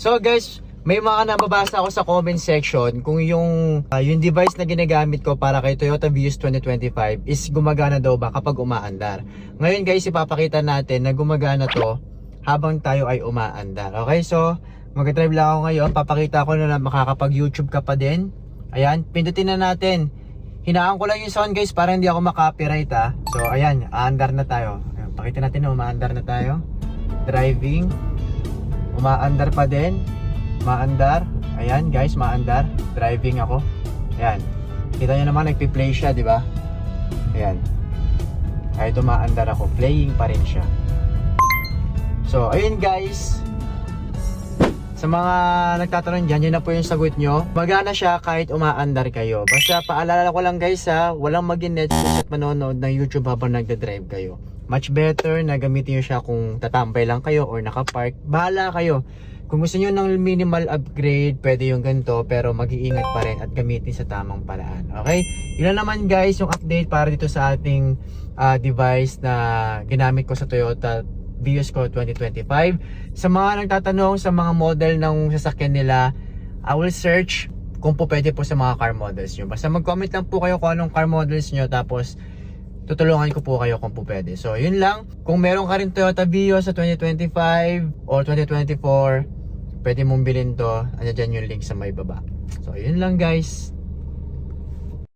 So guys, may mga nababasa ako sa comment section kung yung device na ginagamit ko para kay Toyota Vios 2025 is gumagana daw ba kapag umaandar. Ngayon guys, ipapakita natin na gumagana to habang tayo ay umaandar. Okay, so mag-drive lang ako ngayon. Papakita ko na makakapag-YouTube ka pa din. Ayan, pindutin na natin. Hinaan ko lang yung sound guys para hindi ako makopyright ha. So ayan, aandar na tayo. Ayan, pakita natin na umaandar na tayo. Driving. Umaandar pa din. Maandar. Ayan guys, maandar. Driving ako. Ayan. Kita nyo naman nagpi-play siya, di ba? Ayan. Kahit umaandar ako, playing pa rin siya. So, ayun guys. Sa mga nagtatanong dyan, yun na po yung sagot nyo. Magana siya kahit umaandar kayo. Basta paalala ko lang guys ha, walang maging Netflix at manonood ng YouTube habang nagda-drive kayo. Much better na gamitin nyo siya kung tatambay lang kayo or nakapark. Bahala kayo. Kung gusto nyo ng minimal upgrade, pwede yung ganito, pero mag-iingat pa rin at gamitin sa tamang paraan. Okay? Yun na naman guys yung update para dito sa ating device na ginamit ko sa Toyota Vios ko 2025. Sa mga nagtatanong sa mga model ng sasakyan nila, I will search kung po pwede po sa mga car models nyo. Basta mag-comment lang po kayo kung anong car models nyo, tapos tutulungan ko po kayo kung po pwede. So yun lang. Kung meron ka rin Toyota Vios sa 2025 or 2024, pwede mong bilhin to. Ano dyan yung link sa may baba. So yun lang guys.